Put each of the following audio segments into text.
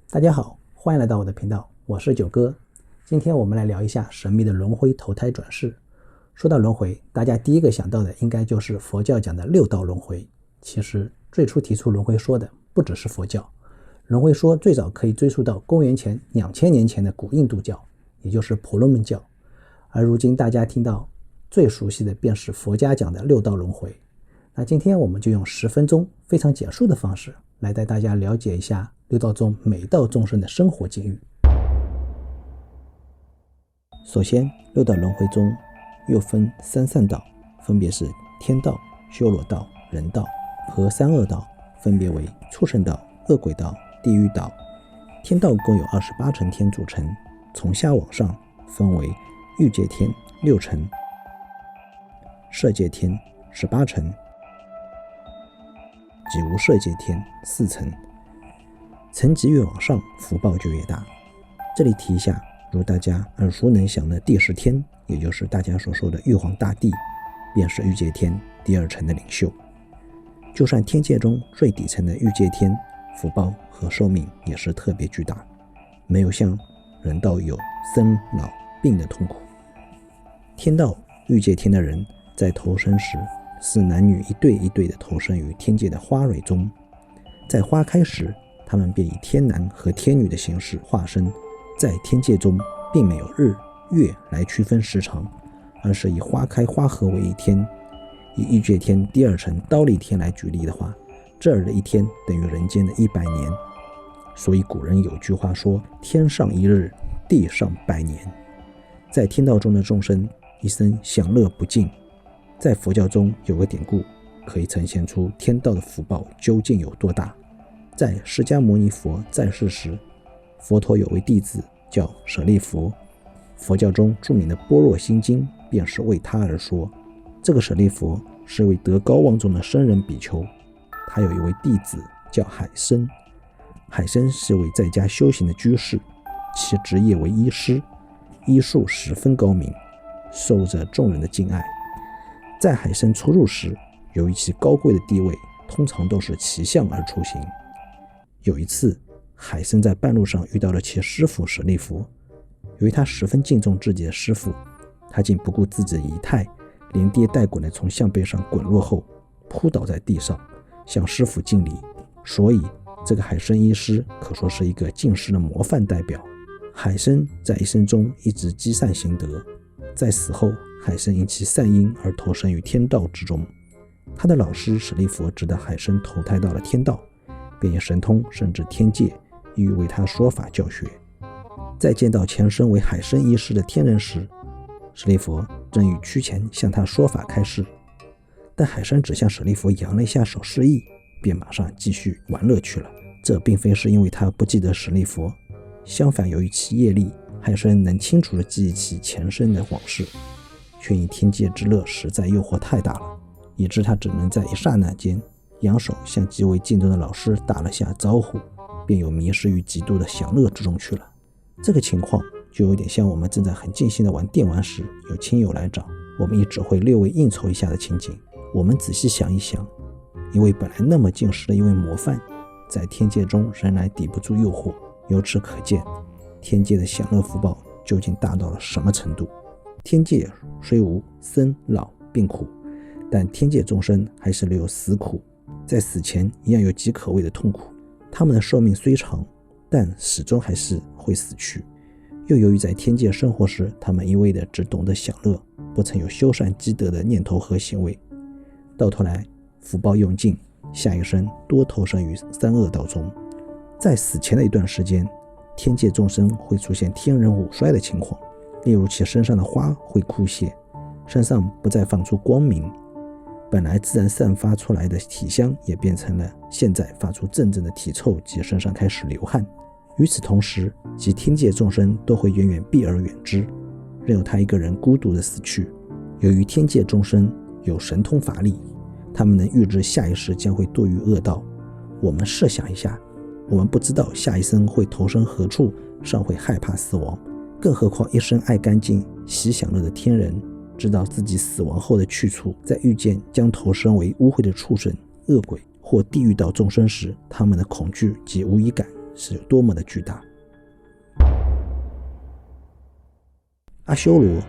大家好，欢迎来到我的频道，我是九哥。今天我们来聊一下神秘的轮回投胎转世。说到轮回，大家第一个想到的应该就是佛教讲的六道轮回。其实最初提出轮回说的不只是佛教，轮回说最早可以追溯到公元前2000年前的古印度教，也就是婆罗门教。而如今大家听到最熟悉的便是佛家讲的六道轮回。那今天我们就用10分钟非常简述的方式来带大家了解一下六道中每一道众生的生活境遇。首先，六道轮回中又分三善道，分别是天道、修罗道、人道和三恶道，分别为畜生道、恶鬼道、地狱道。天道共有28层天组成，从下往上分为欲界天6层，色界天18层及无色界天4层。层级越往上，福报就越大。这里提一下，如大家耳熟能详的第10天，也就是大家所说的玉皇大帝，便是欲界天第2层的领袖。就算天界中最底层的欲界天，福报和寿命也是特别巨大，没有像人道有生老病的痛苦。天道欲界天的人在投生时，是男女一对一对的投生于天界的花蕊中，在花开时，他们便以天男和天女的形式化身。在天界中并没有日月来区分时长，而是以花开花合为一天。以欲界天第2层刀立天来举例的话，这儿的一天等于人间的100年。所以古人有句话说，天上1日，地上100年。在天道中的众生一生享乐不尽。在佛教中有个典故，可以呈现出天道的福报究竟有多大。在释迦牟尼佛在世时，佛陀有位弟子叫舍利弗，佛教中著名的般若心经便是为他而说。这个舍利弗是位德高望重的僧人比丘，他有一位弟子叫海参。海参是位在家修行的居士，其职业为医师，医术十分高明，受着众人的敬爱。在海参出入时，由于其高贵的地位，通常都是骑象而出行。有一次，海参在半路上遇到了其师父舍利弗，由于他十分敬重自己的师父，他竟不顾自己的仪态，连跌带滚地从象背上滚落后，扑倒在地上，向师父敬礼。所以这个海参医师可说是一个敬师的模范代表。海参在一生中一直积善行德，在死后，海参因其善因而投身于天道之中。他的老师舍利弗知道海参投胎到了天道，便以神通甚至天界，意欲为他说法教学。在见到前身为海参医师的天人时，舍利弗正欲趋前向他说法开示，但海参只向舍利弗扬了一下手示意，便马上继续玩乐去了。这并非是因为他不记得舍利弗，相反，由于其业力，海参能清楚地记忆起前生的往事，却因天界之乐实在诱惑太大了，以致他只能在一刹那间扬手向极为敬重的老师打了下招呼，便又迷失于极度的享乐之中去了。这个情况就有点像我们正在很尽兴地玩电玩时，有亲友来找，我们也只会略微应酬一下的情景。我们仔细想一想，一位本来那么敬师的一位模范，在天界中仍然抵不住诱惑，由此可见天界的享乐福报究竟大到了什么程度。天界虽无生老病苦，但天界众生还是留有死苦，在死前一样有极可畏的痛苦。他们的寿命虽长，但始终还是会死去。又由于在天界生活时，他们一味的只懂得享乐，不曾有修善积德的念头和行为，到头来福报用尽，下一生多投身于三恶道中。在死前的一段时间，天界众生会出现天人五衰的情况，例如其身上的花会枯谢，身上不再放出光明，本来自然散发出来的体香也变成了现在发出阵阵的体臭，及身上开始流汗。与此同时，其天界众生都会远远避而远之，任由他一个人孤独的死去。由于天界众生有神通法力，他们能预知下一世将会堕于恶道。我们设想一下，我们不知道下一生会投身何处，尚会害怕死亡，更何况一生爱干净喜享乐的天人，知道自己死亡后的去处，在遇见将投身为污秽的畜生、恶鬼或地狱道众生时，他们的恐惧及无依感是有多么的巨大。阿修罗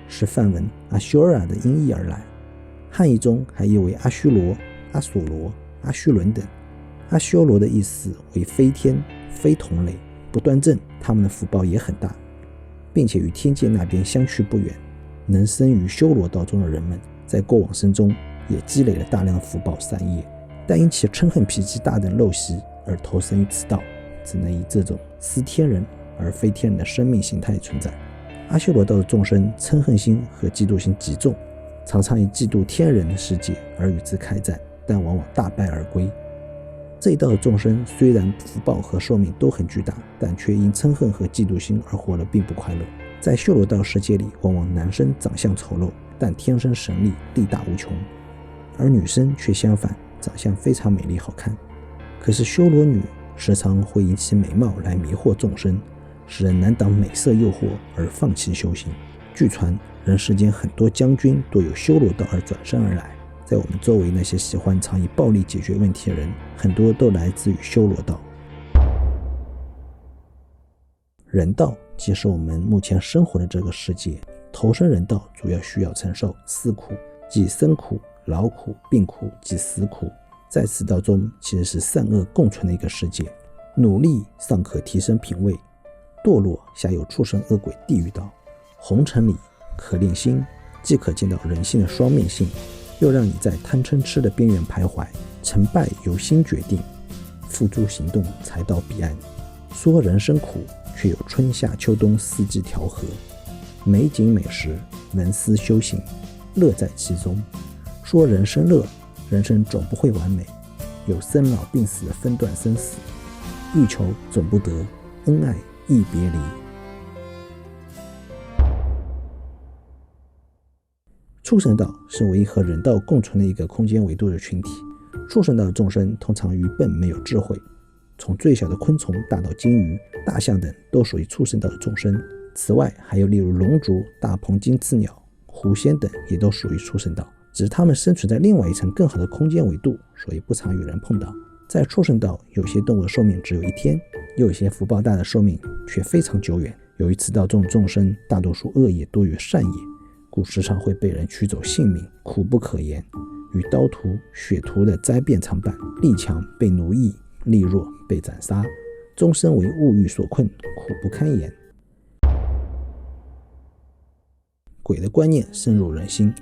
是梵文阿修尔的音译而来，汉译中还译为阿须罗、阿索罗、阿须伦等。阿修罗的意思为非天、非同类，不端正，他们的福报也很大，并且与天界那边相去不远。能生于修罗道中的人们，在过往生中也积累了大量的福报善业，但因其嗔恨脾气大等陋习而投生于此道，只能以这种思天人而非天人的生命形态存在。阿修罗道的众生嗔恨心和嫉妒心极重，常常以嫉妒天人的世界而与之开战，但往往大败而归。这一道的众生虽然福报和寿命都很巨大，但却因嗔恨和嫉妒心而活得并不快乐。在修罗道世界里，往往男生长相丑陋，但天生神力，力大无穷，而女生却相反，长相非常美丽好看。可是修罗女时常会以其美貌来迷惑众生，使人难挡美色诱惑而放弃修行。据传人世间很多将军都有修罗道而转生而来，在我们周围那些喜欢常以暴力解决问题的人，很多都来自于修罗道。人道即是我们目前生活的这个世界，投身人道主要需要承受四苦，即生苦、劳苦、病苦及死苦。在此道中其实是善恶共存的一个世界，努力尚可提升品位，堕落下有畜生恶鬼地狱道。红尘里可令心，既可见到人性的双面性，又让你在贪嗔痴的边缘徘徊，成败由心决定，付诸行动才到彼岸。说人生苦，却有春夏秋冬四季调和，美景美食，文思修行，乐在其中。说人生乐，人生总不会完美，有生老病死的分段生死，欲求总不得，恩爱亦别离。畜生道是唯一和人道共存的一个空间维度的群体。畜生道的众生通常愚笨，没有智慧，从最小的昆虫大到鲸鱼、大象等都属于畜生道的众生。此外还有例如龙族、大鹏金翅鸟、狐仙等也都属于畜生道，只是它们生存在另外一层更好的空间维度，所以不常与人碰到。在畜生道，有些动物的寿命只有1天，又有些福报大的寿命却非常久远。由于此道中众生大多数恶业多于善业，故时常会被人取走性命，苦不可言。与刀屠、血屠的灾变常伴，力强被奴役，力弱被斩杀，终身为物欲所困，苦不堪言。鬼的观念深入人心，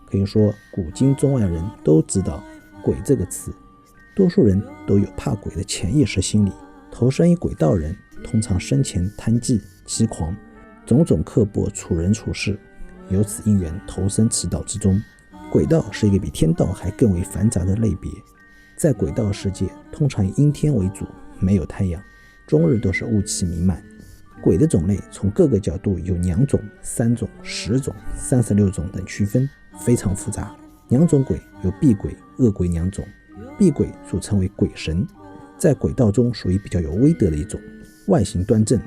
可以说古今中外人都知道鬼这个词，多数人都有怕鬼的潜意识心理。投身于鬼道人通常生前贪忌、欺狂，种种刻薄处人处事，由此因缘投身此道之中。鬼道是一个比天道还更为繁杂的类别，在鬼道世界通常以阴天为主，没有太阳，终日都是雾气弥漫。鬼的种类从各个角度有2种、3种、10种、36种等区分，非常复杂。2种鬼有避鬼、恶鬼2种。避鬼俗称为鬼神，在鬼道中属于比较有威德的一种，外形端正，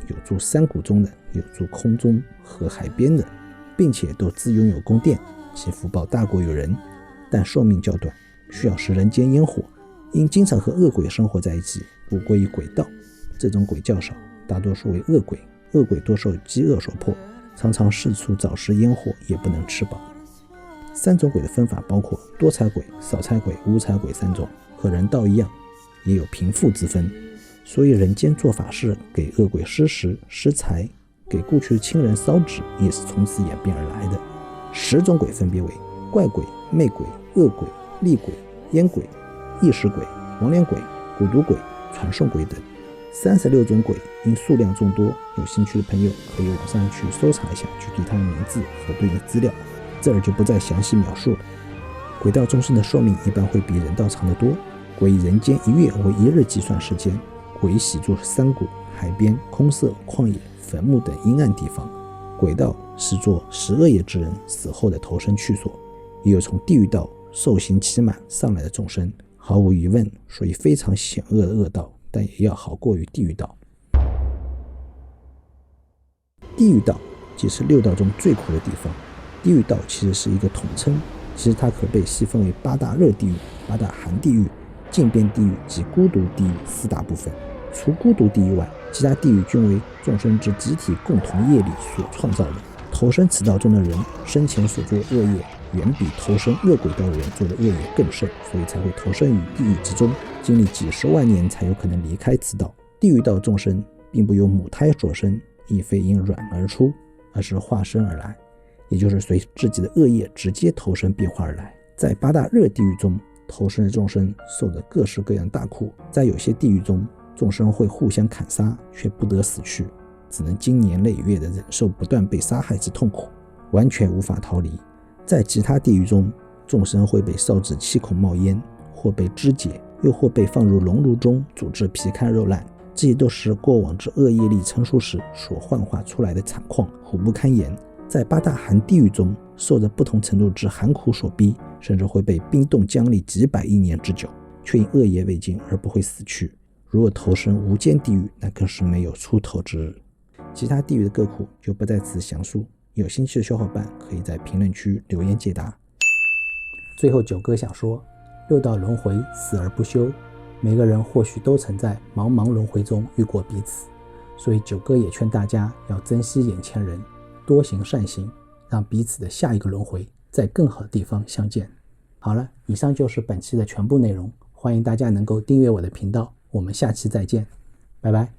有住山谷中的，有住空中和海边的，并且都自拥有宫殿，其福报大过于人，但寿命较短，需要食人间烟火。因经常和恶鬼生活在一起，故归于鬼道。这种鬼较少，大多数为恶鬼，恶鬼多受饥饿所迫，常常四处找食烟火，也不能吃饱。3种鬼的分法包括多财鬼、少财鬼、无财鬼3种，和人道一样，也有贫富之分。所以人间做法事给恶鬼施食施财，给故去的亲人烧纸，也是从此演变而来的。10种鬼分别为怪鬼、魅鬼、恶鬼、厉鬼、烟鬼、异食鬼、亡灵鬼、蛊毒鬼、传送鬼等。36种鬼因数量众多，有兴趣的朋友可以网上去搜查一下具体它的名字和对应的资料，这儿就不再详细描述了。鬼道众生的寿命一般会比人道长得多，鬼以人间1月为1日计算时间。鬼喜住山谷、海边、空舍、旷野、坟墓等阴暗地方。鬼道是做10恶业之人死后的投身去所，也有从地狱道受刑期满上来的众生，毫无疑问属于非常险恶的恶道，但也要好过于地狱道。地狱道即是6道中最苦的地方。地狱道其实是一个统称，其实它可被细分为8大热地狱、8大寒地狱、禁变地狱及孤独地狱4大部分。除孤独地狱外，其他地狱均为众生之集体共同业力所创造的。投身此道中的人，生前所做恶业远比投身恶鬼道的人做的恶业更甚，所以才会投身于地狱之中，经历几十万年才有可能离开此道。地狱道众生并不由母胎所生，亦非因卵而出，而是化身而来，也就是随自己的恶业直接投身变化而来。在八大热地狱中，投身的众生受着各式各样大苦，在有些地狱中，众生会互相砍杀，却不得死去，只能经年累月地忍受不断被杀害之痛苦，完全无法逃离。在其他地狱中，众生会被烧至七孔冒烟，或被肢解，又或被放入熔炉中煮至皮开肉烂，这些都是过往之恶业力成熟时所幻化出来的惨况，苦不堪言。在八大寒地狱中，受着不同程度之寒苦所逼，甚至会被冰冻僵立几百亿年之久，却因恶业未尽而不会死去。如果投身无间地狱，那更是没有出头之日。其他地狱的各苦就不在此详述，有兴趣的小伙伴可以在评论区留言解答。最后九哥想说，六道轮回死而不休，每个人或许都曾在茫茫轮回中遇过彼此，所以九哥也劝大家要珍惜眼前人，多行善行，让彼此的下一个轮回在更好的地方相见。好了，以上就是本期的全部内容，欢迎大家能够订阅我的频道，我们下期再见，拜拜。